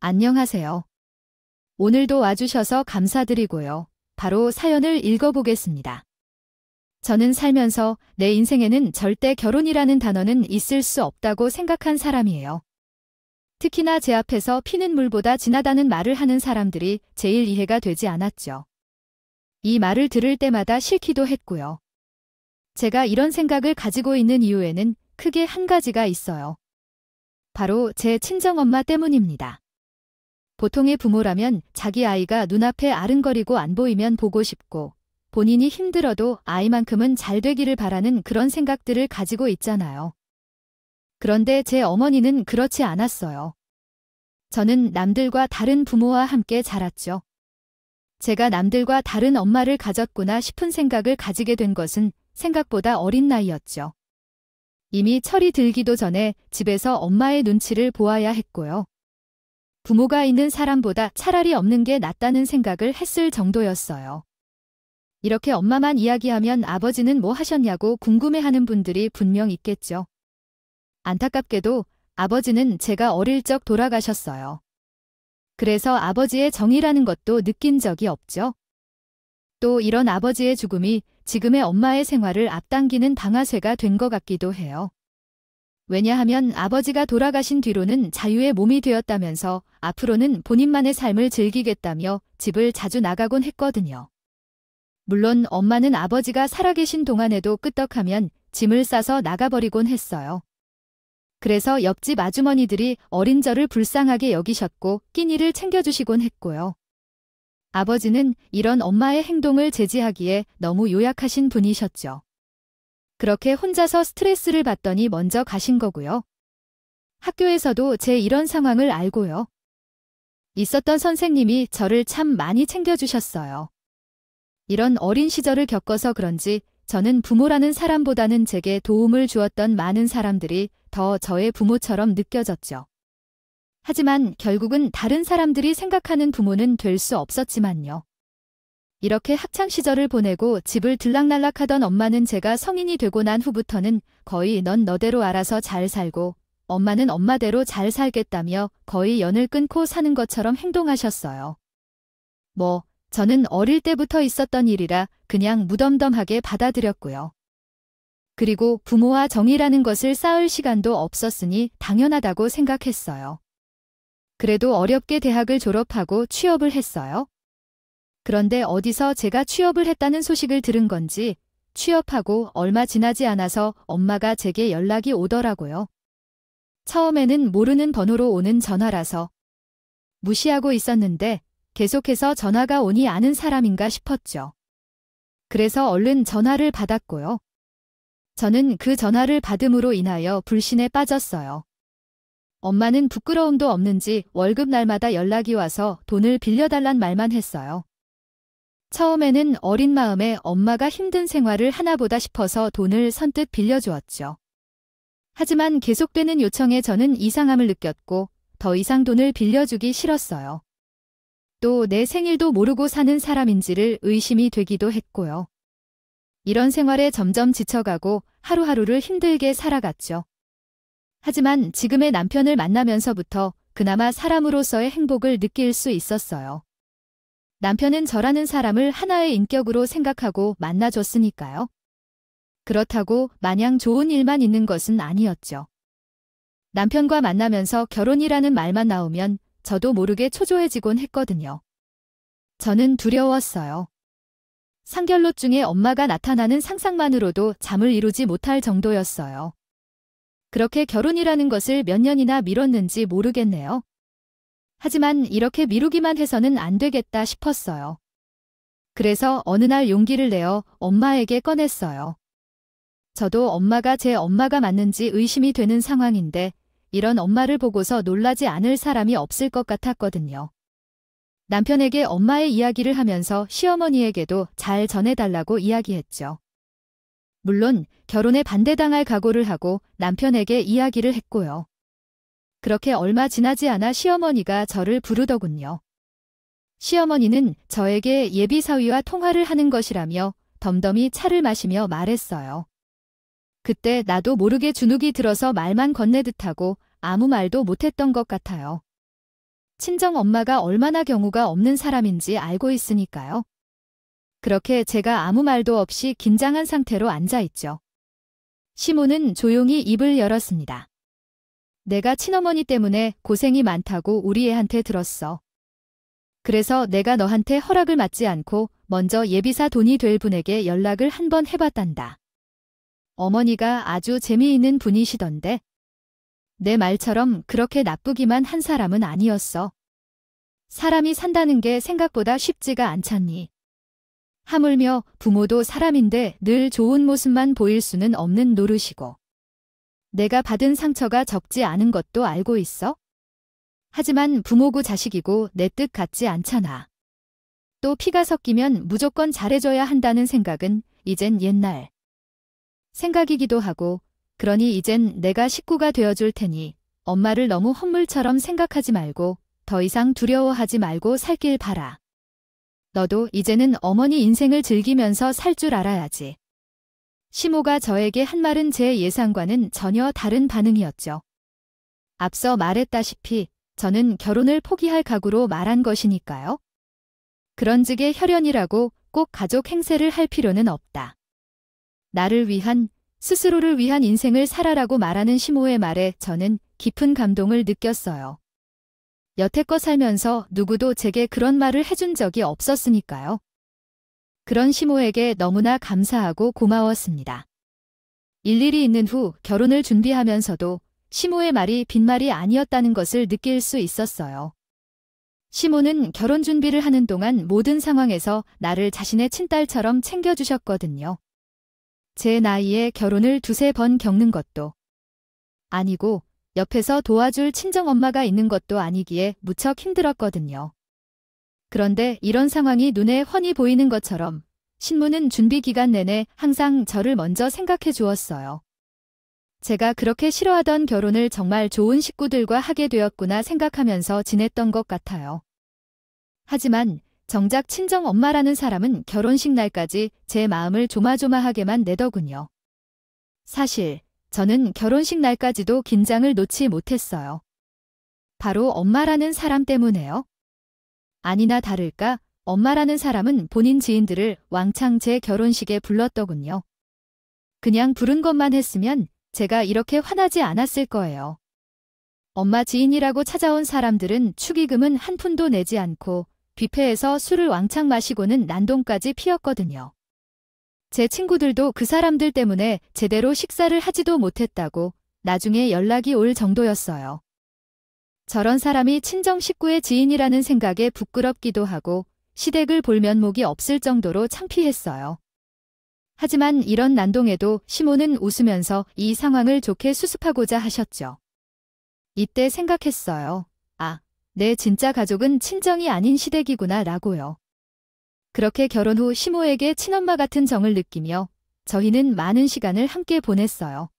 안녕하세요. 오늘도 와주셔서 감사드리고요. 바로 사연을 읽어보겠습니다. 저는 살면서 내 인생에는 절대 결혼이라는 단어는 있을 수 없다고 생각한 사람이에요. 특히나 제 앞에서 피는 물보다 진하다는 말을 하는 사람들이 제일 이해가 되지 않았죠. 이 말을 들을 때마다 싫기도 했고요. 제가 이런 생각을 가지고 있는 이유에는 크게 한 가지가 있어요. 바로 제 친정엄마 때문입니다. 보통의 부모라면 자기 아이가 눈앞에 아른거리고 안 보이면 보고 싶고 본인이 힘들어도 아이만큼은 잘 되기를 바라는 그런 생각들을 가지고 있잖아요. 그런데 제 어머니는 그렇지 않았어요. 저는 남들과 다른 부모와 함께 자랐죠. 제가 남들과 다른 엄마를 가졌구나 싶은 생각을 가지게 된 것은 생각보다 어린 나이였죠. 이미 철이 들기도 전에 집에서 엄마의 눈치를 보아야 했고요. 부모가 있는 사람보다 차라리 없는 게 낫다는 생각을 했을 정도였어요. 이렇게 엄마만 이야기하면 아버지는 뭐 하셨냐고 궁금해하는 분들이 분명 있겠죠. 안타깝게도 아버지는 제가 어릴 적 돌아가셨어요. 그래서 아버지의 정이라는 것도 느낀 적이 없죠. 또 이런 아버지의 죽음이 지금의 엄마의 생활을 앞당기는 방아쇠가 된 것 같기도 해요. 왜냐하면 아버지가 돌아가신 뒤로는 자유의 몸이 되었다면서 앞으로는 본인만의 삶을 즐기겠다며 집을 자주 나가곤 했거든요. 물론 엄마는 아버지가 살아계신 동안에도 끄떡하면 짐을 싸서 나가버리곤 했어요. 그래서 옆집 아주머니들이 어린 저를 불쌍하게 여기셨고 끼니를 챙겨주시곤 했고요. 아버지는 이런 엄마의 행동을 제지하기에 너무 요약하신 분이셨죠. 그렇게 혼자서 스트레스를 받더니 먼저 가신 거고요. 학교에서도 제 이런 상황을 알고요. 있었던 선생님이 저를 참 많이 챙겨주셨어요. 이런 어린 시절을 겪어서 그런지 저는 부모라는 사람보다는 제게 도움을 주었던 많은 사람들이 더 저의 부모처럼 느껴졌죠. 하지만 결국은 다른 사람들이 생각하는 부모는 될 수 없었지만요. 이렇게 학창시절을 보내고 집을 들락날락하던 엄마는 제가 성인이 되고 난 후부터는 거의 넌 너대로 알아서 잘 살고 엄마는 엄마대로 잘 살겠다며 거의 연을 끊고 사는 것처럼 행동하셨어요. 저는 어릴 때부터 있었던 일이라 그냥 무덤덤하게 받아들였고요. 그리고 부모와 정이라는 것을 쌓을 시간도 없었으니 당연하다고 생각했어요. 그래도 어렵게 대학을 졸업하고 취업을 했어요. 그런데 어디서 제가 취업을 했다는 소식을 들은 건지 취업하고 얼마 지나지 않아서 엄마가 제게 연락이 오더라고요. 처음에는 모르는 번호로 오는 전화라서 무시하고 있었는데 계속해서 전화가 오니 아는 사람인가 싶었죠. 그래서 얼른 전화를 받았고요. 저는 그 전화를 받음으로 인하여 불신에 빠졌어요. 엄마는 부끄러움도 없는지 월급 날마다 연락이 와서 돈을 빌려달란 말만 했어요. 처음에는 어린 마음에 엄마가 힘든 생활을 하나보다 싶어서 돈을 선뜻 빌려주었죠. 하지만 계속되는 요청에 저는 이상함을 느꼈고 더 이상 돈을 빌려주기 싫었어요. 또 내 생일도 모르고 사는 사람인지를 의심이 되기도 했고요. 이런 생활에 점점 지쳐가고 하루하루를 힘들게 살아갔죠. 하지만 지금의 남편을 만나면서부터 그나마 사람으로서의 행복을 느낄 수 있었어요. 남편은 저라는 사람을 하나의 인격으로 생각하고 만나줬으니까요. 그렇다고 마냥 좋은 일만 있는 것은 아니었죠. 남편과 만나면서 결혼이라는 말만 나오면 저도 모르게 초조해지곤 했거든요. 저는 두려웠어요. 상견례 중에 엄마가 나타나는 상상만으로도 잠을 이루지 못할 정도였어요. 그렇게 결혼이라는 것을 몇 년이나 미뤘는지 모르겠네요. 하지만 이렇게 미루기만 해서는 안 되겠다 싶었어요. 그래서 어느 날 용기를 내어 엄마에게 꺼냈어요. 저도 엄마가 제 엄마가 맞는지 의심이 되는 상황인데 이런 엄마를 보고서 놀라지 않을 사람이 없을 것 같았거든요. 남편에게 엄마의 이야기를 하면서 시어머니에게도 잘 전해달라고 이야기했죠. 물론 결혼에 반대당할 각오를 하고 남편에게 이야기를 했고요. 그렇게 얼마 지나지 않아 시어머니가 저를 부르더군요. 시어머니는 저에게 예비사위와 통화를 하는 것이라며 덤덤히 차를 마시며 말했어요. 그때 나도 모르게 주눅이 들어서 말만 건네듯하고 아무 말도 못했던 것 같아요. 친정 엄마가 얼마나 경우가 없는 사람인지 알고 있으니까요. 그렇게 제가 아무 말도 없이 긴장한 상태로 앉아있죠. 시모는 조용히 입을 열었습니다. 내가 친어머니 때문에 고생이 많다고 우리 애한테 들었어. 그래서 내가 너한테 허락을 받지 않고 먼저 예비사 돈이 될 분에게 연락을 한번 해봤단다. 어머니가 아주 재미있는 분이시던데. 내 말처럼 그렇게 나쁘기만 한 사람은 아니었어. 사람이 산다는 게 생각보다 쉽지가 않잖니. 하물며 부모도 사람인데 늘 좋은 모습만 보일 수는 없는 노릇이고. 내가 받은 상처가 적지 않은 것도 알고 있어? 하지만 부모고 자식이고 내 뜻 같지 않잖아. 또 피가 섞이면 무조건 잘해줘야 한다는 생각은 이젠 옛날 생각이기도 하고, 그러니 이젠 내가 식구가 되어줄 테니 엄마를 너무 헛물처럼 생각하지 말고 더 이상 두려워하지 말고 살길 바라. 너도 이제는 어머니 인생을 즐기면서 살 줄 알아야지. 시모가 저에게 한 말은 제 예상과는 전혀 다른 반응이었죠. 앞서 말했다시피 저는 결혼을 포기할 각오로 말한 것이니까요. 그런즉에 혈연이라고 꼭 가족 행세를 할 필요는 없다. 나를 위한, 스스로를 위한 인생을 살아라고 말하는 시모의 말에 저는 깊은 감동을 느꼈어요. 여태껏 살면서 누구도 제게 그런 말을 해준 적이 없었으니까요. 그런 시모에게 너무나 감사하고 고마웠습니다. 일일이 있는 후 결혼을 준비하면서도 시모의 말이 빈말이 아니었다는 것을 느낄 수 있었어요. 시모는 결혼 준비를 하는 동안 모든 상황에서 나를 자신의 친딸처럼 챙겨주셨거든요. 제 나이에 결혼을 두세 번 겪는 것도 아니고 옆에서 도와줄 친정엄마가 있는 것도 아니기에 무척 힘들었거든요. 그런데 이런 상황이 눈에 훤히 보이는 것처럼 신부는 준비 기간 내내 항상 저를 먼저 생각해 주었어요. 제가 그렇게 싫어하던 결혼을 정말 좋은 식구들과 하게 되었구나 생각하면서 지냈던 것 같아요. 하지만 정작 친정엄마라는 사람은 결혼식 날까지 제 마음을 조마조마하게만 내더군요. 사실 저는 결혼식 날까지도 긴장을 놓지 못했어요. 바로 엄마라는 사람 때문에요. 아니나 다를까 엄마라는 사람은 본인 지인들을 왕창 제 결혼식에 불렀더군요. 그냥 부른 것만 했으면 제가 이렇게 화나지 않았을 거예요. 엄마 지인이라고 찾아온 사람들은 축의금은 한 푼도 내지 않고 뷔페에서 술을 왕창 마시고는 난동까지 피웠거든요. 제 친구들도 그 사람들 때문에 제대로 식사를 하지도 못했다고 나중에 연락이 올 정도였어요. 저런 사람이 친정 식구의 지인이라는 생각에 부끄럽기도 하고 시댁을 볼 면목이 없을 정도로 창피했어요. 하지만 이런 난동에도 시모는 웃으면서 이 상황을 좋게 수습하고자 하셨죠. 이때 생각했어요. 아, 내 진짜 가족은 친정이 아닌 시댁이구나 라고요. 그렇게 결혼 후 시모에게 친엄마 같은 정을 느끼며 저희는 많은 시간을 함께 보냈어요.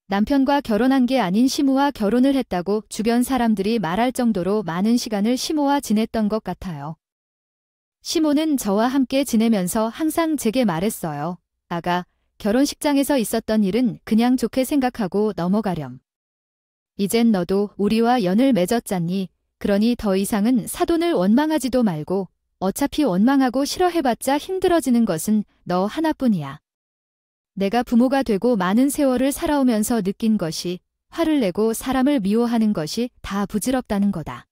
남편과 결혼한 게 아닌 시모와 결혼을 했다고 주변 사람들이 말할 정도로 많은 시간을 시모와 지냈던 것 같아요. 시모는 저와 함께 지내면서 항상 제게 말했어요. 아가, 결혼식장에서 있었던 일은 그냥 좋게 생각하고 넘어가렴. 이젠 너도 우리와 연을 맺었잖니. 그러니 더 이상은 사돈을 원망하지도 말고 어차피 원망하고 싫어해봤자 힘들어지는 것은 너 하나뿐이야. 내가 부모가 되고 많은 세월을 살아오면서 느낀 것이 화를 내고 사람을 미워하는 것이 다 부질없다는 거다.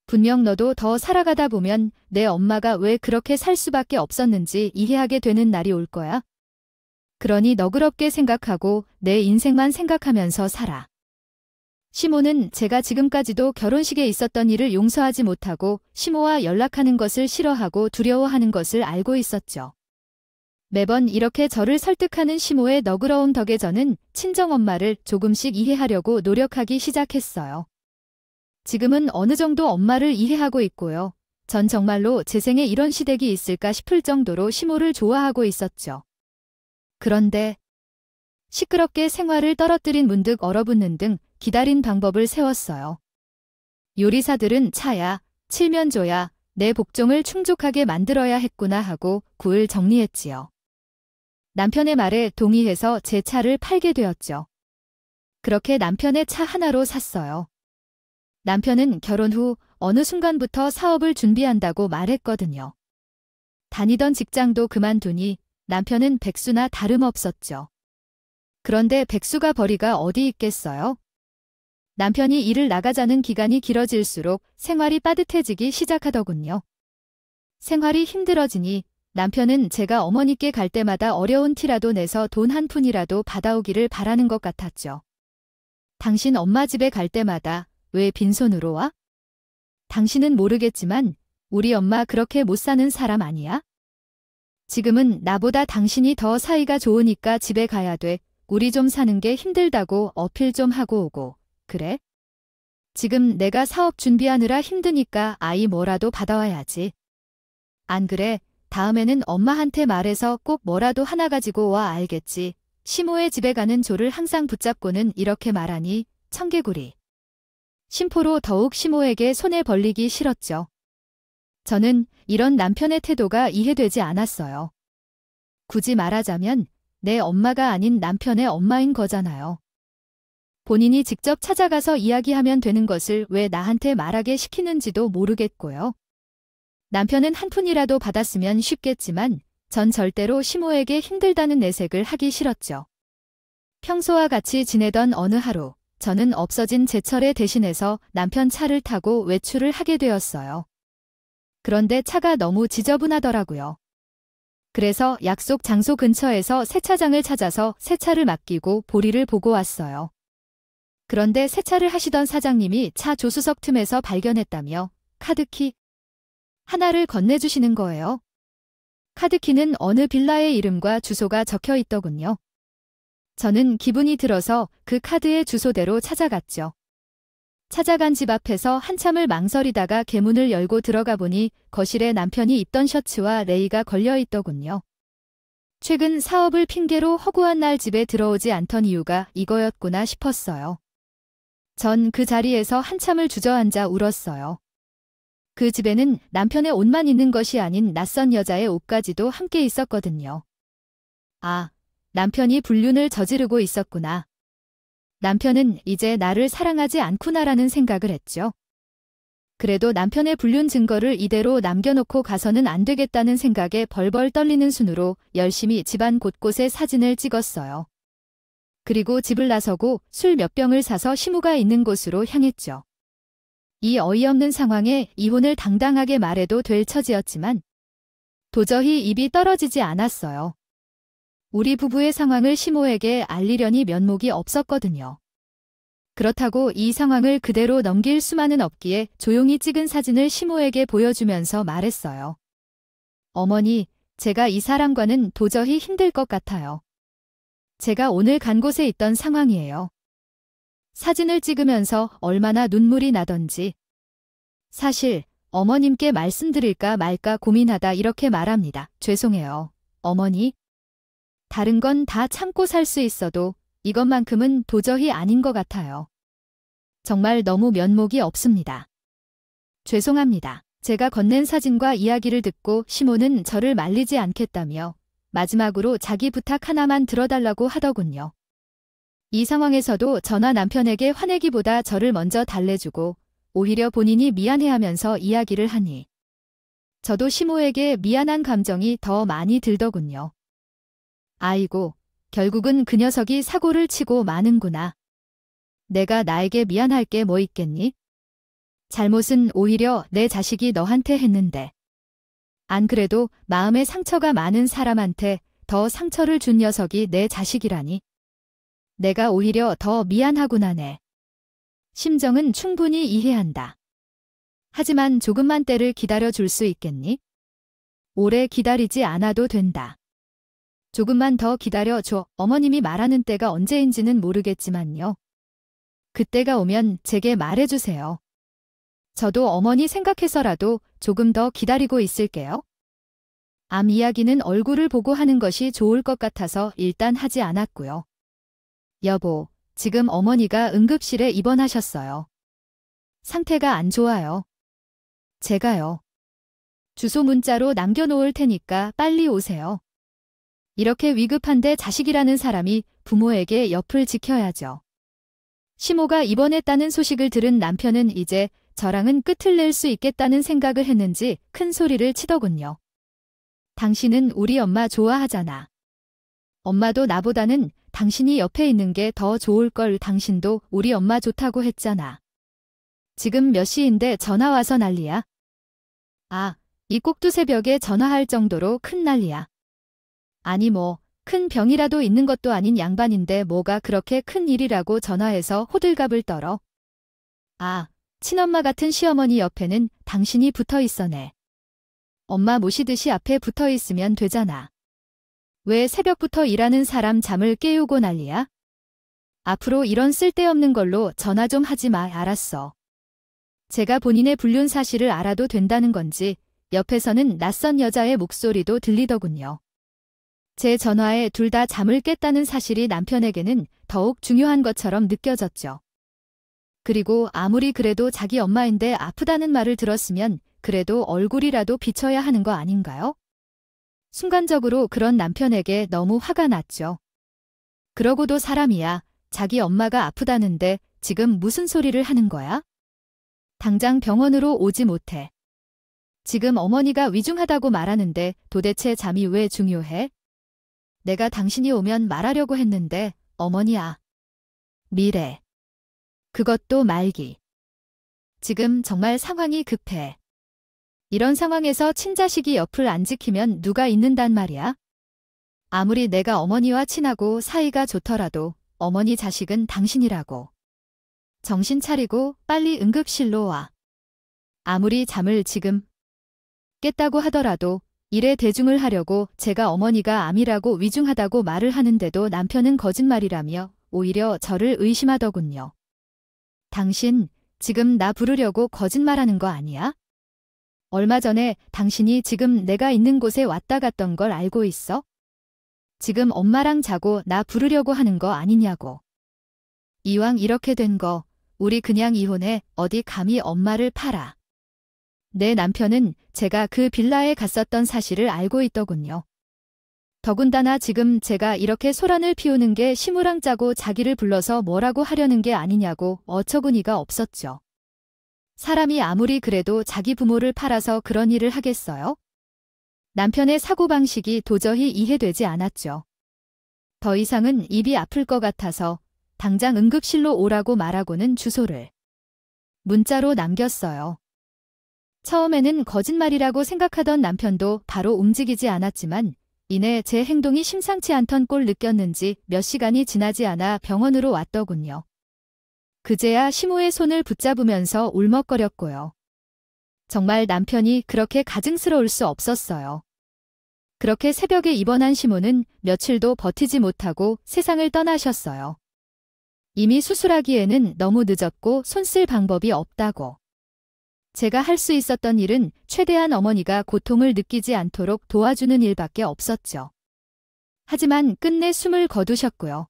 분명 너도 더 살아가다 보면 내 엄마가 왜 그렇게 살 수밖에 없었는지 이해하게 되는 날이 올 거야. 그러니 너그럽게 생각하고 내 인생만 생각하면서 살아. 시모는 제가 지금까지도 결혼식에 있었던 일을 용서하지 못하고 시모와 연락하는 것을 싫어하고 두려워하는 것을 알고 있었죠. 매번 이렇게 저를 설득하는 시모의 너그러움 덕에 저는 친정엄마를 조금씩 이해하려고 노력하기 시작했어요. 지금은 어느 정도 엄마를 이해하고 있고요. 전 정말로 제 생에 이런 시댁이 있을까 싶을 정도로 시모를 좋아하고 있었죠. 그런데 시끄럽게 생활을 떨어뜨린 문득 얼어붙는 등 기다린 방법을 세웠어요. 요리사들은 차야, 칠면조야, 내 복종을 충족하게 만들어야 했구나 하고 굴 정리했지요. 남편의 말에 동의해서 제 차를 팔게 되었죠. 그렇게 남편의 차 하나로 샀어요. 남편은 결혼 후 어느 순간부터 사업을 준비한다고 말했거든요. 다니던 직장도 그만두니 남편은 백수나 다름없었죠. 그런데 백수가 벌이가 어디 있겠어요? 남편이 일을 나가자는 기간이 길어질수록 생활이 빠듯해지기 시작하더군요. 생활이 힘들어지니 남편은 제가 어머니께 갈 때마다 어려운 티라도 내서 돈 한 푼이라도 받아오기를 바라는 것 같았죠. 당신 엄마 집에 갈 때마다 왜 빈손으로 와? 당신은 모르겠지만 우리 엄마 그렇게 못 사는 사람 아니야? 지금은 나보다 당신이 더 사이가 좋으니까 집에 가야 돼. 우리 좀 사는 게 힘들다고 어필 좀 하고 오고. 그래? 지금 내가 사업 준비하느라 힘드니까 아이 뭐라도 받아와야지. 안 그래? 다음에는 엄마한테 말해서 꼭 뭐라도 하나 가지고 와 알겠지. 시모의 집에 가는 조를 항상 붙잡고는 이렇게 말하니 청개구리. 심포로 더욱 시모에게 손에 벌리기 싫었죠. 저는 이런 남편의 태도가 이해되지 않았어요. 굳이 말하자면 내 엄마가 아닌 남편의 엄마인 거잖아요. 본인이 직접 찾아가서 이야기하면 되는 것을 왜 나한테 말하게 시키는지도 모르겠고요. 남편은 한 푼이라도 받았으면 쉽겠지만 전 절대로 시모에게 힘들다는 내색을 하기 싫었죠. 평소와 같이 지내던 어느 하루, 저는 없어진 제철에 대신해서 남편 차를 타고 외출을 하게 되었어요. 그런데 차가 너무 지저분하더라고요. 그래서 약속 장소 근처에서 세차장을 찾아서 세차를 맡기고 보리를 보고 왔어요. 그런데 세차를 하시던 사장님이 차 조수석 틈에서 발견했다며 카드키 하나를 건네주시는 거예요. 카드키는 어느 빌라의 이름과 주소가 적혀 있더군요. 저는 기분이 들어서 그 카드의 주소대로 찾아갔죠. 찾아간 집 앞에서 한참을 망설이다가 개문을 열고 들어가 보니 거실에 남편이 입던 셔츠와 레이가 걸려 있더군요. 최근 사업을 핑계로 허구한 날 집에 들어오지 않던 이유가 이거였구나 싶었어요. 전 그 자리에서 한참을 주저앉아 울었어요. 그 집에는 남편의 옷만 있는 것이 아닌 낯선 여자의 옷까지도 함께 있었거든요. 아, 남편이 불륜을 저지르고 있었구나. 남편은 이제 나를 사랑하지 않구나라는 생각을 했죠. 그래도 남편의 불륜 증거를 이대로 남겨놓고 가서는 안 되겠다는 생각에 벌벌 떨리는 순으로 열심히 집안 곳곳에 사진을 찍었어요. 그리고 집을 나서고 술 몇 병을 사서 시무가 있는 곳으로 향했죠. 이 어이없는 상황에 이혼을 당당하게 말해도 될 처지였지만 도저히 입이 떨어지지 않았어요. 우리 부부의 상황을 시모에게 알리려니 면목이 없었거든요. 그렇다고 이 상황을 그대로 넘길 수만은 없기에 조용히 찍은 사진을 시모에게 보여주면서 말했어요. 어머니, 제가 이 사람과는 도저히 힘들 것 같아요. 제가 오늘 간 곳에 있던 상황이에요. 사진을 찍으면서 얼마나 눈물이 나던지. 사실 어머님께 말씀드릴까 말까 고민하다 이렇게 말합니다. 죄송해요. 어머니. 다른 건 다 참고 살 수 있어도 이것만큼은 도저히 아닌 것 같아요. 정말 너무 면목이 없습니다. 죄송합니다. 제가 건넨 사진과 이야기를 듣고 시모는 저를 말리지 않겠다며 마지막으로 자기 부탁 하나만 들어달라고 하더군요. 이 상황에서도 저나 남편에게 화내기보다 저를 먼저 달래주고 오히려 본인이 미안해하면서 이야기를 하니 저도 시모에게 미안한 감정이 더 많이 들더군요. 아이고, 결국은 그 녀석이 사고를 치고 마는구나. 내가 나에게 미안할 게 뭐 있겠니? 잘못은 오히려 내 자식이 너한테 했는데. 안 그래도 마음에 상처가 많은 사람한테 더 상처를 준 녀석이 내 자식이라니. 내가 오히려 더 미안하구나네. 심정은 충분히 이해한다. 하지만 조금만 때를 기다려줄 수 있겠니? 오래 기다리지 않아도 된다. 조금만 더 기다려줘. 어머님이 말하는 때가 언제인지는 모르겠지만요. 그때가 오면 제게 말해주세요. 저도 어머니 생각해서라도 조금 더 기다리고 있을게요. 암 이야기는 얼굴을 보고 하는 것이 좋을 것 같아서 일단 하지 않았고요. 여보, 지금 어머니가 응급실에 입원하셨어요. 상태가 안 좋아요. 제가요. 주소 문자로 남겨놓을 테니까 빨리 오세요. 이렇게 위급한데 자식이라는 사람이 부모에게 옆을 지켜야죠. 시모가 입원했다는 소식을 들은 남편은 이제 저랑은 끝을 낼 수 있겠다는 생각을 했는지 큰 소리를 치더군요. 당신은 우리 엄마 좋아하잖아. 엄마도 나보다는 당신이 옆에 있는 게 더 좋을 걸. 당신도 우리 엄마 좋다고 했잖아. 지금 몇 시인데 전화 와서 난리야. 아, 이 꼭두 새벽에 전화할 정도로 큰 난리야. 아니 뭐 큰 병이라도 있는 것도 아닌 양반인데 뭐가 그렇게 큰 일이라고 전화해서 호들갑을 떨어. 아, 친엄마 같은 시어머니 옆에는 당신이 붙어 있어네. 엄마 모시듯이 앞에 붙어 있으면 되잖아. 왜 새벽부터 일하는 사람 잠을 깨우고 난리야? 앞으로 이런 쓸데없는 걸로 전화 좀 하지 마. 알았어. 제가 본인의 불륜 사실을 알아도 된다는 건지 옆에서는 낯선 여자의 목소리도 들리더군요. 제 전화에 둘 다 잠을 깼다는 사실이 남편에게는 더욱 중요한 것처럼 느껴졌죠. 그리고 아무리 그래도 자기 엄마인데 아프다는 말을 들었으면 그래도 얼굴이라도 비춰야 하는 거 아닌가요? 순간적으로 그런 남편에게 너무 화가 났죠. 그러고도 사람이야. 자기 엄마가 아프다는데 지금 무슨 소리를 하는 거야? 당장 병원으로 오지 못해. 지금 어머니가 위중하다고 말하는데 도대체 잠이 왜 중요해? 내가 당신이 오면 말하려고 했는데 어머니야. 미래. 그것도 말기. 지금 정말 상황이 급해. 이런 상황에서 친자식이 옆을 안 지키면 누가 있는단 말이야? 아무리 내가 어머니와 친하고 사이가 좋더라도 어머니 자식은 당신이라고. 정신 차리고 빨리 응급실로 와. 아무리 잠을 지금 깼다고 하더라도 일에 대중을 하려고 제가 어머니가 암이라고 위중하다고 말을 하는데도 남편은 거짓말이라며 오히려 저를 의심하더군요. 당신 지금 나 부르려고 거짓말하는 거 아니야? 얼마 전에 당신이 지금 내가 있는 곳에 왔다 갔던 걸 알고 있어? 지금 엄마랑 자고 나 부르려고 하는 거 아니냐고. 이왕 이렇게 된 거 우리 그냥 이혼해. 어디 감히 엄마를 팔아. 내 남편은 제가 그 빌라에 갔었던 사실을 알고 있더군요. 더군다나 지금 제가 이렇게 소란을 피우는 게 시무랑 짜고 자기를 불러서 뭐라고 하려는 게 아니냐고 어처구니가 없었죠. 사람이 아무리 그래도 자기 부모를 팔아서 그런 일을 하겠어요? 남편의 사고방식이 도저히 이해되지 않았죠. 더 이상은 입이 아플 것 같아서 당장 응급실로 오라고 말하고는 주소를 문자로 남겼어요. 처음에는 거짓말이라고 생각하던 남편도 바로 움직이지 않았지만 이내 제 행동이 심상치 않던 꼴 느꼈는지 몇 시간이 지나지 않아 병원으로 왔더군요. 그제야 시모의 손을 붙잡으면서 울먹거렸고요. 정말 남편이 그렇게 가증스러울 수 없었어요. 그렇게 새벽에 입원한 시모는 며칠도 버티지 못하고 세상을 떠나셨어요. 이미 수술하기에는 너무 늦었고 손 쓸 방법이 없다고. 제가 할 수 있었던 일은 최대한 어머니가 고통을 느끼지 않도록 도와주는 일밖에 없었죠. 하지만 끝내 숨을 거두셨고요.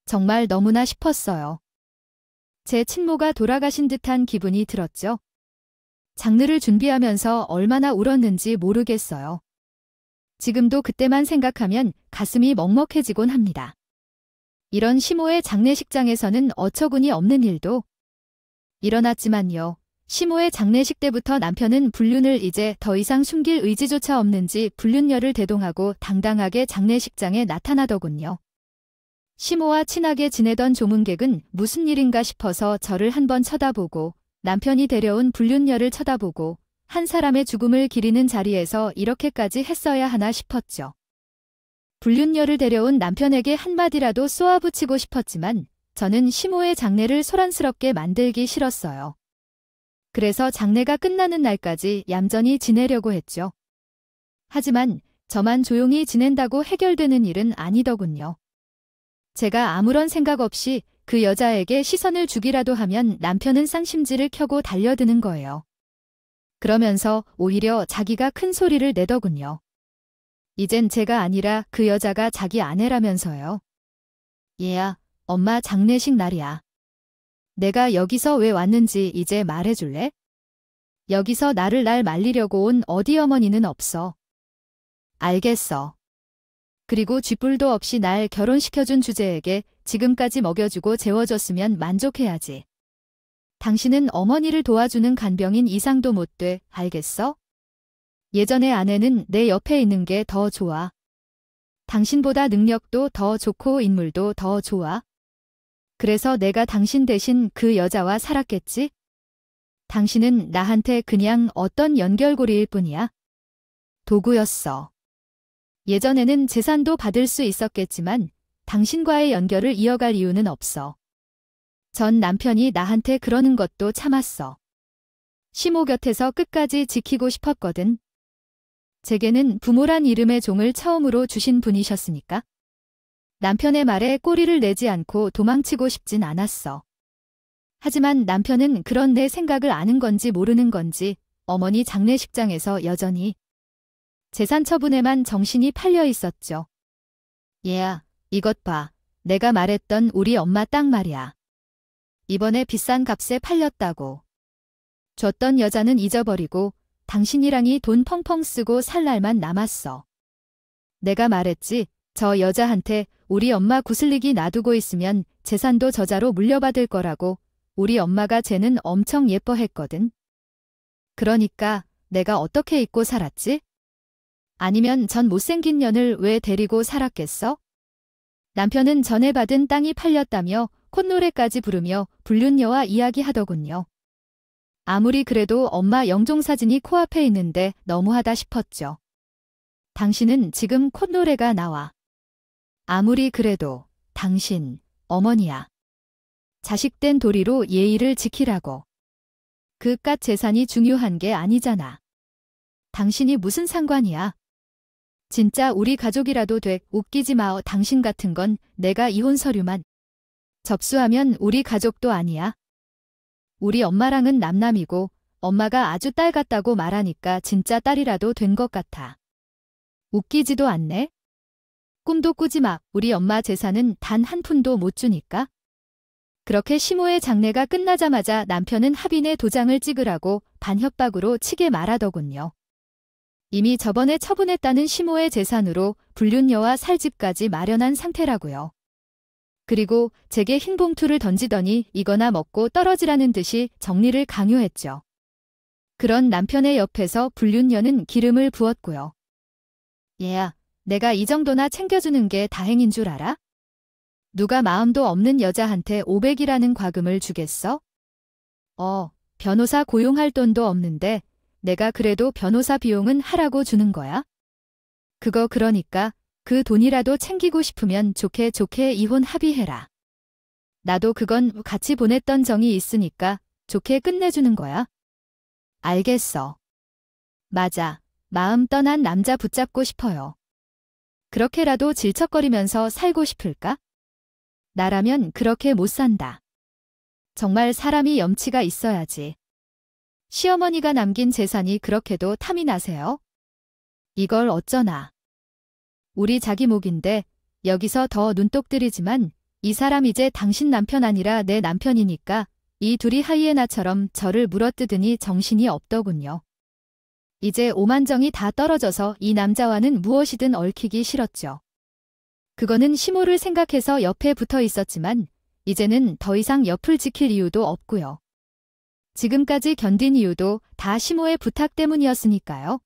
정말 너무나 싶었어요. 제 친모가 돌아가신 듯한 기분이 들었죠. 장르를 준비하면서 얼마나 울었는지 모르겠어요. 지금도 그때만 생각하면 가슴이 먹먹해지곤 합니다. 이런 시모의 장례식장에서는 어처구니 없는 일도 일어났지만요. 시모의 장례식 때부터 남편은 불륜을 이제 더 이상 숨길 의지조차 없는지 불륜녀를 대동하고 당당하게 장례식장에 나타나더군요. 시모와 친하게 지내던 조문객은 무슨 일인가 싶어서 저를 한번 쳐다보고 남편이 데려온 불륜녀를 쳐다보고 한 사람의 죽음을 기리는 자리에서 이렇게까지 했어야 하나 싶었죠. 불륜녀를 데려온 남편에게 한마디라도 쏘아붙이고 싶었지만 저는 시모의 장례를 소란스럽게 만들기 싫었어요. 그래서 장례가 끝나는 날까지 얌전히 지내려고 했죠. 하지만 저만 조용히 지낸다고 해결되는 일은 아니더군요. 제가 아무런 생각 없이 그 여자에게 시선을 주기라도 하면 남편은 쌍심지를 켜고 달려드는 거예요. 그러면서 오히려 자기가 큰 소리를 내더군요. 이젠 제가 아니라 그 여자가 자기 아내라면서요. 얘야, 엄마 장례식 날이야. 내가 여기서 왜 왔는지 이제 말해줄래? 여기서 날 말리려고 온 어디 어머니는 없어. 알겠어. 그리고 쥐뿔도 없이 날 결혼시켜준 주제에게 지금까지 먹여주고 재워줬으면 만족해야지. 당신은 어머니를 도와주는 간병인 이상도 못 돼, 알겠어? 예전의 아내는 내 옆에 있는 게 더 좋아. 당신보다 능력도 더 좋고 인물도 더 좋아. 그래서 내가 당신 대신 그 여자와 살았겠지? 당신은 나한테 그냥 어떤 연결고리일 뿐이야. 도구였어. 예전에는 재산도 받을 수 있었겠지만 당신과의 연결을 이어갈 이유는 없어. 전 남편이 나한테 그러는 것도 참았어. 시모 곁에서 끝까지 지키고 싶었거든. 제게는 부모란 이름의 종을 처음으로 주신 분이셨으니까. 남편의 말에 꼬리를 내지 않고 도망치고 싶진 않았어. 하지만 남편은 그런 내 생각을 아는 건지 모르는 건지 어머니 장례식장에서 여전히 재산 처분에만 정신이 팔려 있었죠. 얘야, 이것 봐. 내가 말했던 우리 엄마 땅 말이야. 이번에 비싼 값에 팔렸다고. 줬던 여자는 잊어버리고 당신이랑이 돈 펑펑 쓰고 살 날만 남았어. 내가 말했지. 저 여자한테 우리 엄마 구슬리기 놔두고 있으면 재산도 저자로 물려받을 거라고. 우리 엄마가 쟤는 엄청 예뻐했거든. 그러니까 내가 어떻게 잊고 살았지? 아니면 전 못생긴 년을 왜 데리고 살았겠어? 남편은 전에 받은 땅이 팔렸다며 콧노래까지 부르며 불륜녀와 이야기하더군요. 아무리 그래도 엄마 영종사진이 코앞에 있는데 너무하다 싶었죠. 당신은 지금 콧노래가 나와. 아무리 그래도 당신, 어머니야. 자식된 도리로 예의를 지키라고. 그깟 재산이 중요한 게 아니잖아. 당신이 무슨 상관이야. 진짜 우리 가족이라도 돼. 웃기지 마. 당신 같은 건 내가 이혼 서류만 접수하면 우리 가족도 아니야. 우리 엄마랑은 남남이고 엄마가 아주 딸 같다고 말하니까 진짜 딸이라도 된 것 같아. 웃기지도 않네. 꿈도 꾸지 마. 우리 엄마 재산은 단 한 푼도 못 주니까. 그렇게 시모의 장례가 끝나자마자 남편은 합인에 도장을 찍으라고 반협박으로 치게 말하더군요. 이미 저번에 처분했다는 시모의 재산으로 불륜녀와 살 집까지 마련한 상태라고요. 그리고 제게 흰 봉투를 던지더니 이거나 먹고 떨어지라는 듯이 정리를 강요했죠. 그런 남편의 옆에서 불륜녀는 기름을 부었고요. 얘야, 내가 이 정도나 챙겨주는 게 다행인 줄 알아? 누가 마음도 없는 여자한테 500이라는 과금을 주겠어? 변호사 고용할 돈도 없는데 내가 그래도 변호사 비용은 하라고 주는 거야? 그거 그러니까 그 돈이라도 챙기고 싶으면 좋게 좋게 이혼 합의해라. 나도 그건 같이 보냈던 정이 있으니까 좋게 끝내주는 거야. 알겠어. 맞아. 마음 떠난 남자 붙잡고 싶어요. 그렇게라도 질척거리면서 살고 싶을까? 나라면 그렇게 못 산다. 정말 사람이 염치가 있어야지. 시어머니가 남긴 재산이 그렇게도 탐이 나세요? 이걸 어쩌나. 우리 자기 목인데 여기서 더 눈독 들이지만 이 사람 이제 당신 남편 아니라 내 남편이니까 이 둘이 하이에나처럼 저를 물어뜯으니 정신이 없더군요. 이제 오만정이 다 떨어져서 이 남자와는 무엇이든 얽히기 싫었죠. 그거는 시모를 생각해서 옆에 붙어 있었지만 이제는 더 이상 옆을 지킬 이유도 없고요. 지금까지 견딘 이유도 다 시모의 부탁 때문이었으니까요.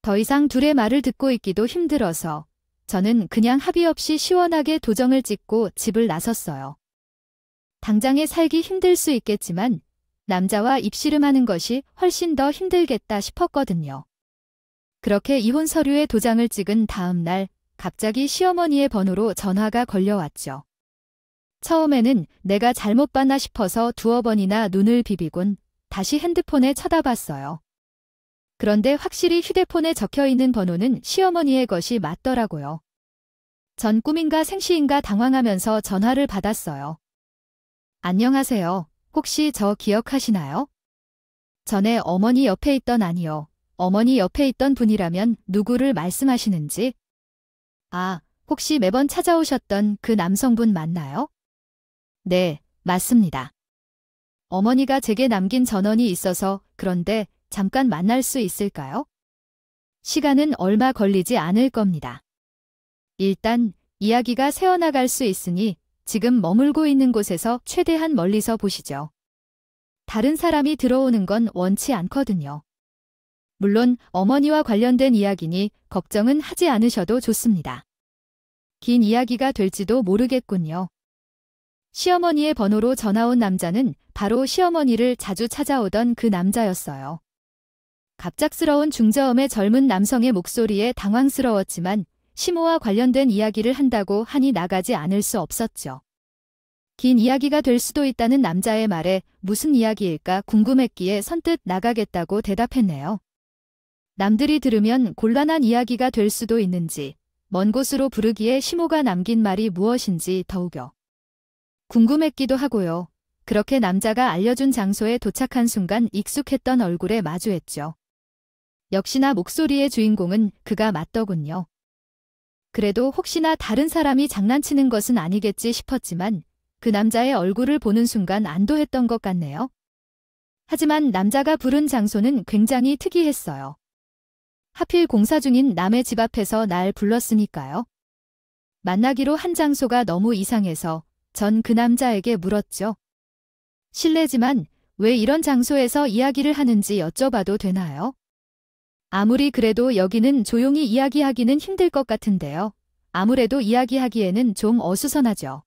더 이상 둘의 말을 듣고 있기도 힘들어서 저는 그냥 합의 없이 시원하게 도정을 찍고 집을 나섰어요. 당장에 살기 힘들 수 있겠지만 남자와 입씨름하는 것이 훨씬 더 힘들겠다 싶었거든요. 그렇게 이혼 서류에 도장을 찍은 다음 날 갑자기 시어머니의 번호로 전화가 걸려왔죠. 처음에는 내가 잘못 봤나 싶어서 두어 번이나 눈을 비비곤 다시 핸드폰에 쳐다봤어요. 그런데 확실히 휴대폰에 적혀있는 번호는 시어머니의 것이 맞더라고요. 전 꿈인가 생시인가 당황하면서 전화를 받았어요. 안녕하세요. 혹시 저 기억하시나요? 전에 어머니 옆에 있던 아니요. 어머니 옆에 있던 분이라면 누구를 말씀하시는지? 아, 혹시 매번 찾아오셨던 그 남성분 맞나요? 네, 맞습니다. 어머니가 제게 남긴 전원이 있어서 그런데 잠깐 만날 수 있을까요? 시간은 얼마 걸리지 않을 겁니다. 일단 이야기가 새어나갈 수 있으니 지금 머물고 있는 곳에서 최대한 멀리서 보시죠. 다른 사람이 들어오는 건 원치 않거든요. 물론 어머니와 관련된 이야기니 걱정은 하지 않으셔도 좋습니다. 긴 이야기가 될지도 모르겠군요. 시어머니의 번호로 전화 온 남자는 바로 시어머니를 자주 찾아오던 그 남자였어요. 갑작스러운 중저음의 젊은 남성의 목소리에 당황스러웠지만 시모와 관련된 이야기를 한다고 하니 나가지 않을 수 없었죠. 긴 이야기가 될 수도 있다는 남자의 말에 무슨 이야기일까 궁금했기에 선뜻 나가겠다고 대답했네요. 남들이 들으면 곤란한 이야기가 될 수도 있는지, 먼 곳으로 부르기에 시모가 남긴 말이 무엇인지 더욱여 궁금했기도 하고요. 그렇게 남자가 알려준 장소에 도착한 순간 익숙했던 얼굴에 마주했죠. 역시나 목소리의 주인공은 그가 맞더군요. 그래도 혹시나 다른 사람이 장난치는 것은 아니겠지 싶었지만 그 남자의 얼굴을 보는 순간 안도했던 것 같네요. 하지만 남자가 부른 장소는 굉장히 특이했어요. 하필 공사 중인 남의 집 앞에서 날 불렀으니까요. 만나기로 한 장소가 너무 이상해서 전 그 남자에게 물었죠. 실례지만 왜 이런 장소에서 이야기를 하는지 여쭤봐도 되나요? 아무리 그래도 여기는 조용히 이야기하기는 힘들 것 같은데요. 아무래도 이야기하기에는 좀 어수선하죠.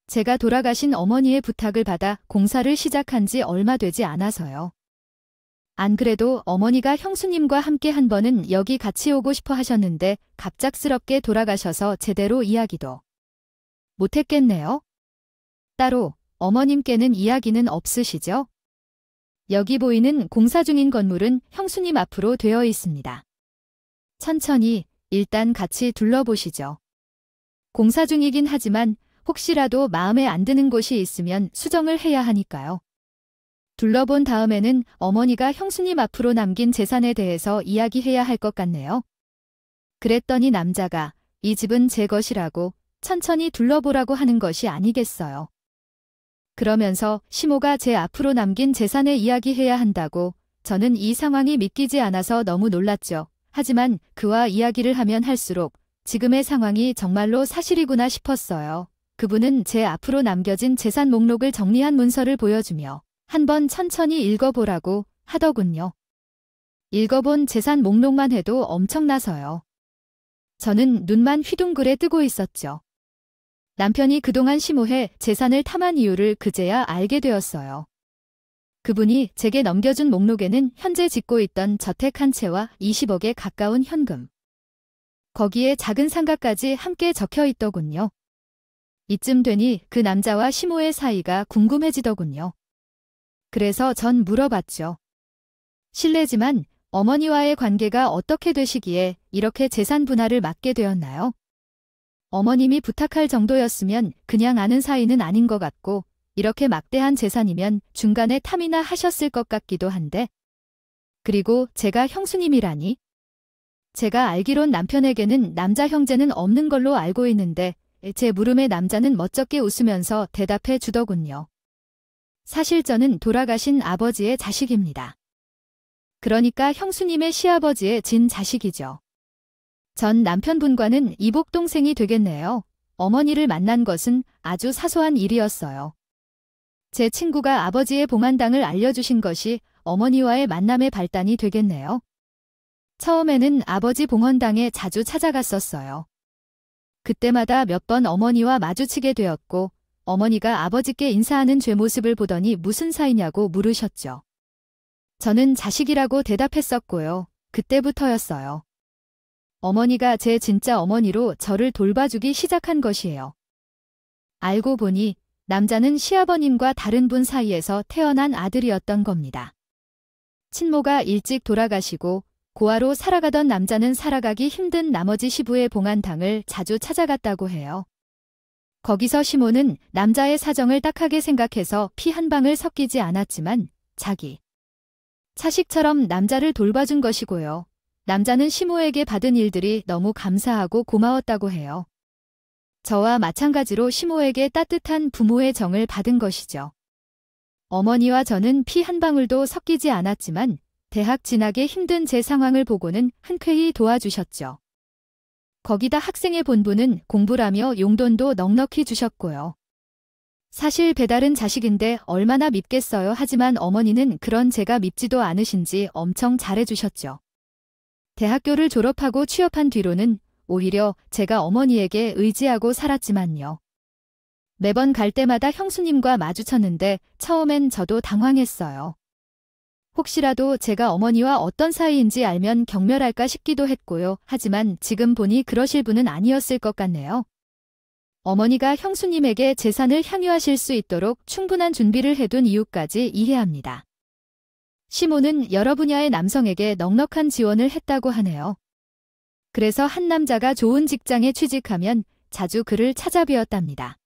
제가 돌아가신 어머니의 부탁을 받아 공사를 시작한 지 얼마 되지 않아서요. 안 그래도 어머니가 형수님과 함께 한 번은 여기 같이 오고 싶어 하셨는데 갑작스럽게 돌아가셔서 제대로 이야기도 못했겠네요. 따로 어머님께는 이야기는 없으시죠? 여기 보이는 공사 중인 건물은 형수님 앞으로 되어 있습니다. 천천히 일단 같이 둘러보시죠. 공사 중이긴 하지만 혹시라도 마음에 안 드는 곳이 있으면 수정을 해야 하니까요. 둘러본 다음에는 어머니가 형수님 앞으로 남긴 재산에 대해서 이야기해야 할 것 같네요. 그랬더니 남자가 이 집은 제 것이라고 천천히 둘러보라고 하는 것이 아니겠어요. 그러면서 시모가 제 앞으로 남긴 재산에 이야기해야 한다고. 저는 이 상황이 믿기지 않아서 너무 놀랐죠. 하지만 그와 이야기를 하면 할수록 지금의 상황이 정말로 사실이구나 싶었어요. 그분은 제 앞으로 남겨진 재산 목록을 정리한 문서를 보여주며 한번 천천히 읽어보라고 하더군요. 읽어본 재산 목록만 해도 엄청나서요. 저는 눈만 휘둥그레 뜨고 있었죠. 남편이 그동안 시모해 재산을 탐한 이유를 그제야 알게 되었어요. 그분이 제게 넘겨준 목록에는 현재 짓고 있던 저택 한 채와 20억에 가까운 현금. 거기에 작은 상가까지 함께 적혀 있더군요. 이쯤 되니 그 남자와 시모의 사이가 궁금해지더군요. 그래서 전 물어봤죠. 실례지만 어머니와의 관계가 어떻게 되시기에 이렇게 재산 분할을 맡게 되었나요? 어머님이 부탁할 정도였으면 그냥 아는 사이는 아닌 것 같고 이렇게 막대한 재산이면 중간에 탐이나 하셨을 것 같기도 한데. 그리고 제가 형수님이라니? 제가 알기론 남편에게는 남자 형제는 없는 걸로 알고 있는데 제 물음에 남자는 멋쩍게 웃으면서 대답해 주더군요. 사실 저는 돌아가신 아버지의 자식입니다. 그러니까 형수님의 시아버지의 진 자식이죠. 전 남편분과는 이복 동생이 되겠네요. 어머니를 만난 것은 아주 사소한 일이었어요. 제 친구가 아버지의 봉안당을 알려주신 것이 어머니와의 만남의 발단이 되겠네요. 처음에는 아버지 봉헌당에 자주 찾아갔었어요. 그때마다 몇 번 어머니와 마주치게 되었고 어머니가 아버지께 인사하는 제 모습을 보더니 무슨 사이냐고 물으셨죠. 저는 자식이라고 대답했었고요. 그때부터였어요. 어머니가 제 진짜 어머니로 저를 돌봐주기 시작한 것이에요. 알고 보니 남자는 시아버님과 다른 분 사이에서 태어난 아들이었던 겁니다. 친모가 일찍 돌아가시고 고아로 살아가던 남자는 살아가기 힘든 나머지 시부의 봉안당을 자주 찾아갔다고 해요. 거기서 시모는 남자의 사정을 딱하게 생각해서 피 한 방울 섞이지 않았지만 자기 자식처럼 남자를 돌봐준 것이고요. 남자는 시모에게 받은 일들이 너무 감사하고 고마웠다고 해요. 저와 마찬가지로 시모에게 따뜻한 부모의 정을 받은 것이죠. 어머니와 저는 피 한 방울도 섞이지 않았지만 대학 진학에 힘든 제 상황을 보고는 흔쾌히 도와주셨죠. 거기다 학생의 본부는 공부라며 용돈도 넉넉히 주셨고요. 사실 배달은 자식인데 얼마나 밉겠어요. 하지만 어머니는 그런 제가 밉지도 않으신지 엄청 잘해주셨죠. 대학교를 졸업하고 취업한 뒤로는 오히려 제가 어머니에게 의지하고 살았지만요. 매번 갈 때마다 형수님과 마주쳤는데 처음엔 저도 당황했어요. 혹시라도 제가 어머니와 어떤 사이인지 알면 경멸할까 싶기도 했고요. 하지만 지금 보니 그러실 분은 아니었을 것 같네요. 어머니가 형수님에게 재산을 향유하실 수 있도록 충분한 준비를 해둔 이유까지 이해합니다. 시모는 여러 분야의 남성에게 넉넉한 지원을 했다고 하네요. 그래서 한 남자가 좋은 직장에 취직하면 자주 그를 찾아뵈었답니다.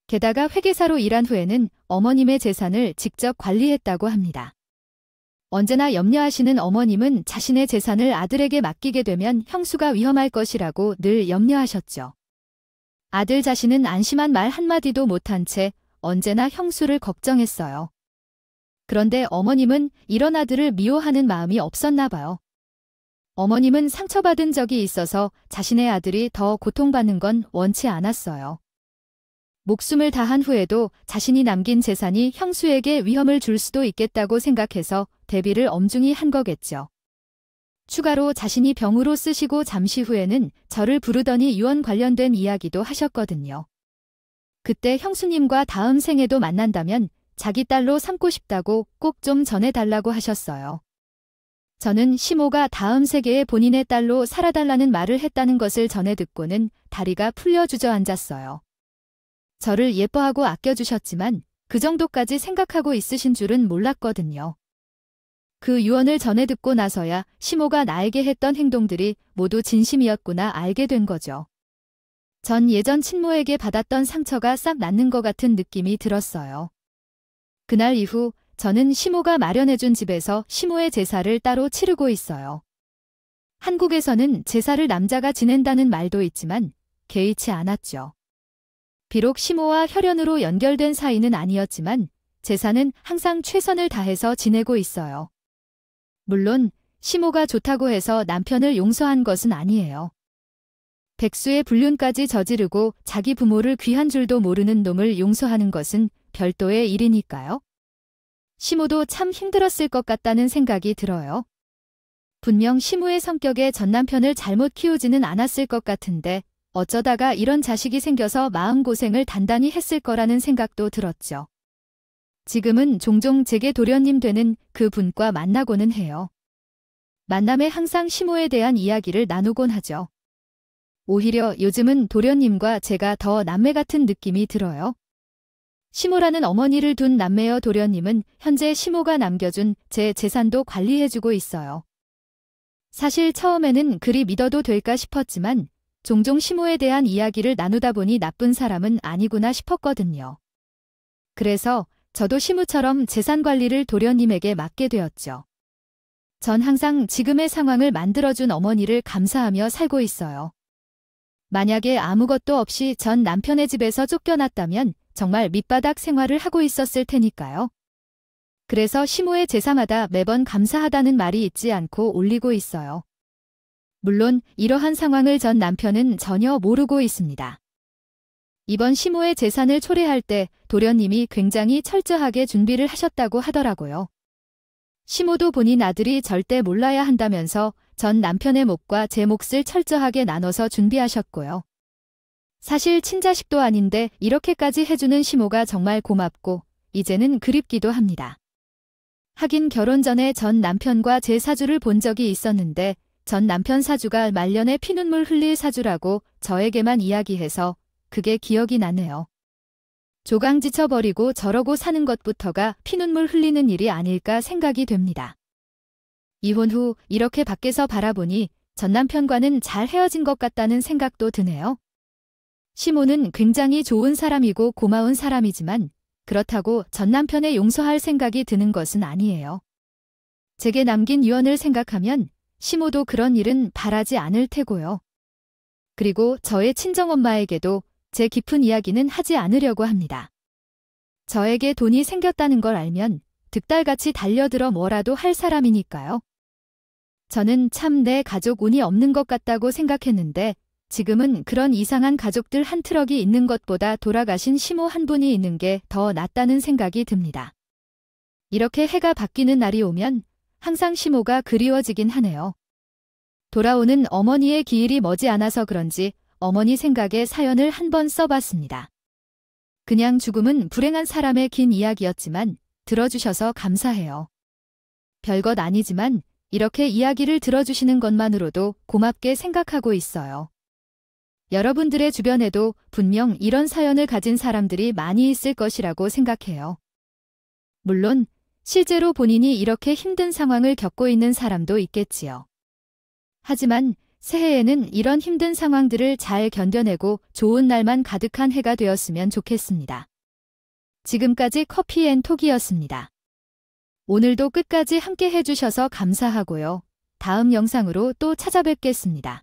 게다가 회계사로 일한 후에는 어머님의 재산을 직접 관리했다고 합니다. 언제나 염려하시는 어머님은 자신의 재산을 아들에게 맡기게 되면 형수가 위험할 것이라고 늘 염려하셨죠. 아들 자신은 안심한 말 한마디도 못한 채 언제나 형수를 걱정했어요. 그런데 어머님은 이런 아들을 미워하는 마음이 없었나 봐요. 어머님은 상처받은 적이 있어서 자신의 아들이 더 고통받는 건 원치 않았어요. 목숨을 다한 후에도 자신이 남긴 재산이 형수에게 위험을 줄 수도 있겠다고 생각해서 대비를 엄중히 한 거겠죠. 추가로 자신이 병으로 쓰시고 잠시 후에는 저를 부르더니 유언 관련된 이야기도 하셨거든요. 그때 형수님과 다음 생에도 만난다면 자기 딸로 삼고 싶다고 꼭 좀 전해달라고 하셨어요. 저는 시모가 다음 세계에 본인의 딸로 살아달라는 말을 했다는 것을 전해 듣고는 다리가 풀려 주저앉았어요. 저를 예뻐하고 아껴주셨지만 그 정도까지 생각하고 있으신 줄은 몰랐거든요. 그 유언을 전해 듣고 나서야 시모가 나에게 했던 행동들이 모두 진심이었구나 알게 된 거죠. 전 예전 친모에게 받았던 상처가 싹 낫는 것 같은 느낌이 들었어요. 그날 이후 저는 시모가 마련해준 집에서 시모의 제사를 따로 치르고 있어요. 한국에서는 제사를 남자가 지낸다는 말도 있지만 개의치 않았죠. 비록 시모와 혈연으로 연결된 사이는 아니었지만 제사는 항상 최선을 다해서 지내고 있어요. 물론 시모가 좋다고 해서 남편을 용서한 것은 아니에요. 백수의 불륜까지 저지르고 자기 부모를 귀한 줄도 모르는 놈을 용서하는 것은 별도의 일이니까요. 시모도 참 힘들었을 것 같다는 생각이 들어요. 분명 시모의 성격에 전 남편을 잘못 키우지는 않았을 것 같은데 어쩌다가 이런 자식이 생겨서 마음고생을 단단히 했을 거라는 생각도 들었죠. 지금은 종종 제게 도련님 되는 그 분과 만나고는 해요. 만남에 항상 시모에 대한 이야기를 나누곤 하죠. 오히려 요즘은 도련님과 제가 더 남매 같은 느낌이 들어요. 시모라는 어머니를 둔 남매여 도련님은 현재 시모가 남겨준 제 재산도 관리해주고 있어요. 사실 처음에는 그리 믿어도 될까 싶었지만 종종 시모에 대한 이야기를 나누다 보니 나쁜 사람은 아니구나 싶었거든요. 그래서 저도 시모처럼 재산 관리를 도련님에게 맡게 되었죠. 전 항상 지금의 상황을 만들어준 어머니를 감사하며 살고 있어요. 만약에 아무것도 없이 전 남편의 집에서 쫓겨났다면 정말 밑바닥 생활을 하고 있었을 테니까요. 그래서 시모의 제사마다 매번 감사하다는 말이 잊지 않고 올리고 있어요. 물론 이러한 상황을 전 남편은 전혀 모르고 있습니다. 이번 시모의 재산을 초래할 때 도련님이 굉장히 철저하게 준비를 하셨다고 하더라고요. 시모도 본인 아들이 절대 몰라야 한다면서 전 남편의 몫과 제 몫을 철저하게 나눠서 준비하셨고요. 사실 친자식도 아닌데 이렇게까지 해주는 시모가 정말 고맙고 이제는 그립기도 합니다. 하긴 결혼 전에 전 남편과 제 사주를 본 적이 있었는데 전 남편 사주가 말년에 피눈물 흘릴 사주라고 저에게만 이야기해서 그게 기억이 나네요. 조강지쳐버리고 저러고 사는 것부터가 피눈물 흘리는 일이 아닐까 생각이 됩니다. 이혼 후 이렇게 밖에서 바라보니 전 남편과는 잘 헤어진 것 같다는 생각도 드네요. 시모는 굉장히 좋은 사람이고 고마운 사람이지만 그렇다고 전 남편의 용서할 생각이 드는 것은 아니에요. 제게 남긴 유언을 생각하면 시모도 그런 일은 바라지 않을 테고요. 그리고 저의 친정엄마에게도 제 깊은 이야기는 하지 않으려고 합니다. 저에게 돈이 생겼다는 걸 알면 득달같이 달려들어 뭐라도 할 사람이니까요. 저는 참 내 가족 운이 없는 것 같다고 생각했는데 지금은 그런 이상한 가족들 한 트럭이 있는 것보다 돌아가신 시모 한 분이 있는 게 더 낫다는 생각이 듭니다. 이렇게 해가 바뀌는 날이 오면 항상 시모가 그리워지긴 하네요. 돌아오는 어머니의 기일이 머지않아서 그런지 어머니 생각에 사연을 한번 써봤습니다. 그냥 죽음은 불행한 사람의 긴 이야기였지만 들어주셔서 감사해요. 별것 아니지만 이렇게 이야기를 들어주시는 것만으로도 고맙게 생각하고 있어요. 여러분들의 주변에도 분명 이런 사연을 가진 사람들이 많이 있을 것이라고 생각해요. 물론 실제로 본인이 이렇게 힘든 상황을 겪고 있는 사람도 있겠지요. 하지만 새해에는 이런 힘든 상황들을 잘 견뎌내고 좋은 날만 가득한 해가 되었으면 좋겠습니다. 지금까지 커피앤톡이었습니다. 오늘도 끝까지 함께 해주셔서 감사하고요. 다음 영상으로 또 찾아뵙겠습니다.